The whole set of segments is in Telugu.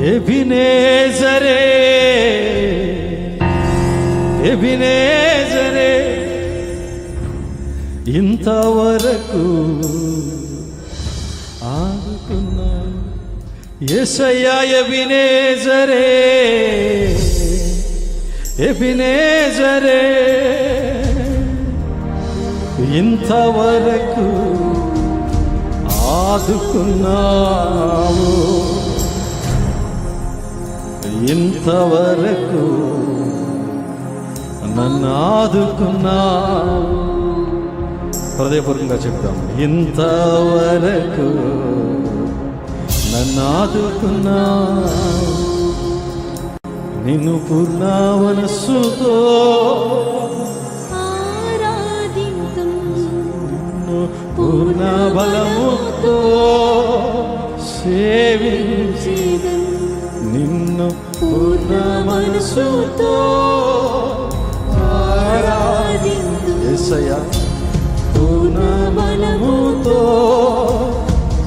ఎబినేజరే ఎబినేజరే ఇంతవరకు ఆదుకున్నాను యేసయ్యా ఎబినేజరే ఎబినేజరే ఇంతవరకు ఆదుకున్నావు ఇంతవరకు నన్ను ఆదుకున్నావు. హృదయపూర్వకంగా చెప్తాం, ఇంతవరకు నన్ను ఆదుకున్నావు. నిన్ను పూర్ణ మనస్సుతో పూర్ణ బలముతో సేవించేదను. నిన్ను పూర్ణ మనస్సుతో ఆరాధింతును. యేసయ్యా పూర్ణ బలముతో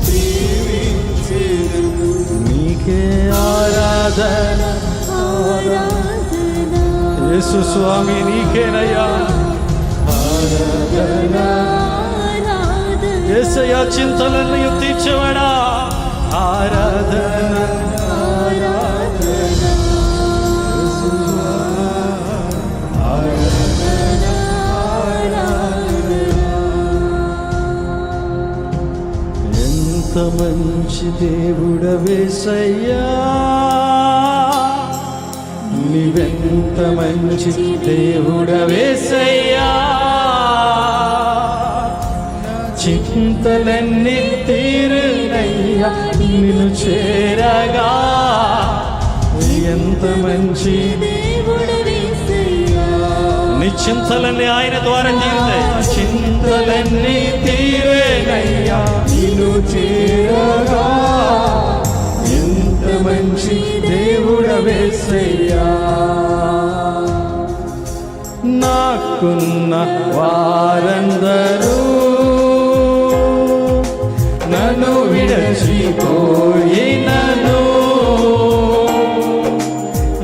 సేవించేదను. నీకే ఆరాధన యేసు స్వామి, నీకేనయ్యా ఆరాధన. యేసయ్యా చింతలను తీర్చేవాడా ఆరాధన ఎంత మంచి దేవుడవేసయ్యా, నీవెంత మంచి దేవుడవేసయ్యా. చింతలన్నీ తీరునయ్యా నిన్ను చేరగా. ఎంత మంచి దేవుడవేసయ్యా, నీ చింతలన్నీ ఆయన ద్వారా తీరుతాయి. చింతలన్నీ తీరేనయ్యా నిన్ను చేరగా. ఎంత మంచి దేవుడవేసయ్యా. నాకున్న వారందరూ నన్ను విడచిపోయినను,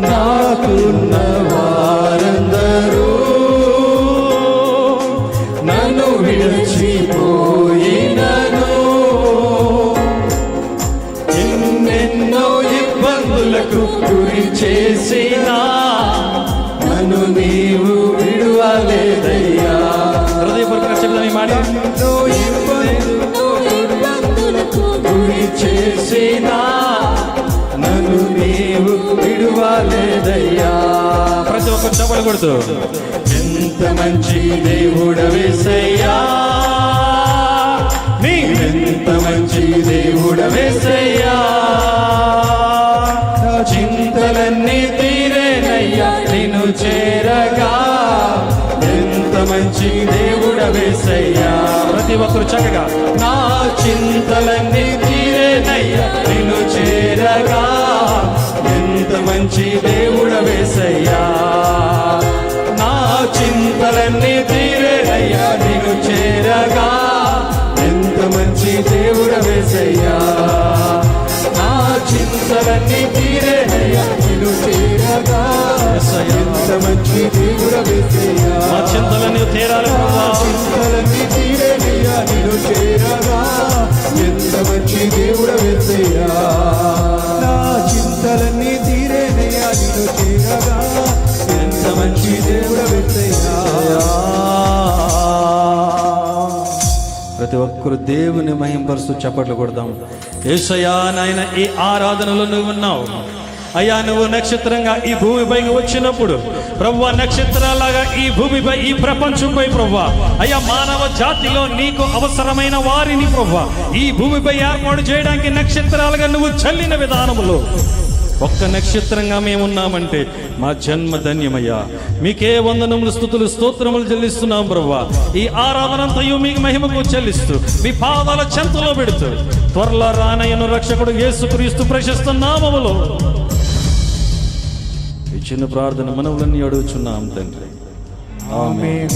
నాకున్న వారందరూ నన్ను విడచిపోయినను. ఎన్నెన్నో ఇబ్బందులకు గురి చేసినా నన్ను నీవు విడువలేదయ్యా. హృదయపూర్వకంగా చెప్తాను ఈ మాట. గురి చేసినా నన్ను నీవు విడువలేదయ్యా. ప్రతి ఒక్క చప్పలు కొడుతూ, ఎంత మంచి దేవుడవేసయ్యా, నీవెంత మంచి దేవుడవేసయ్యా. చింతలన్నీ తీరేనయ్యా నిన్ను చేరగా. ఎంత మంచి దేవుడవేసయ్యా. ప్రతి ఒక్కరు చక్కగా, నా చింతలన్నీ తీరేనయ్యా నిన్ను చేరగా. ఎంత మంచి దేవుడవేసయ్యా. నా చింతలన్నీ తీరేనయ్యా నిన్ను చేరగా. ఎంత మంచి దేవుడవేసయ్యా. నా చింతలన్నీ తీరేనయ్యా నిన్ను చేరగా. ఎంత మంచి దేవుడవేసయ్యా. నా చింతలన్నీ తీరాలి, చింతలన్నీ తీరేనయ్యా నిన్ను చేరగా. ఎంత మంచి దేవుడవేసయ్యా. నా చింతలన్నీ తీరేనయ్యా నిన్ను చేరగా. ఎంత మంచి దేవుడవేసయ్యా. ప్రతి ఒక్కరు దేవుని మహింపరుస్తూ చప్పట్లు కొడదాం. యేసయ్యా నాయన, ఈ ఆరాధనలో నువ్వు ఉన్నావు అయ్యా. నువ్వు నక్షత్రంగా ఈ భూమిపైకి వచ్చినప్పుడు ప్రభువా, నక్షత్రాలాగా ఈ భూమిపై, ఈ ప్రపంచంపై ప్రభువా అయ్యా, మానవ జాతిలో నీకు అవసరమైన వారిని ప్రభువా ఈ భూమిపై ఏర్పాటు చేయడానికి నక్షత్రాలుగా నువ్వు చల్లిన విధానములో ఒక్క నక్షత్రంగా మేమున్నామంటే మా జన్మ ధన్యమయ్యా. మీకే వందనములు, స్తుతులు, స్తోత్రములు చెల్లిస్తున్నాం ప్రభువా. ఈ ఆరాధనంతయు మీకు మహిమకు చెల్లిస్తూ మీ పాదాల చెంతలో పెడుతూ త్వరలో రానయ్యను రక్షకుడు యేసుక్రీస్తు ప్రశస్త నామములో ఈ చిన్న ప్రార్థన మనవులన్నీ అడుగుచున్నాం తండ్రి. ఆమేన్.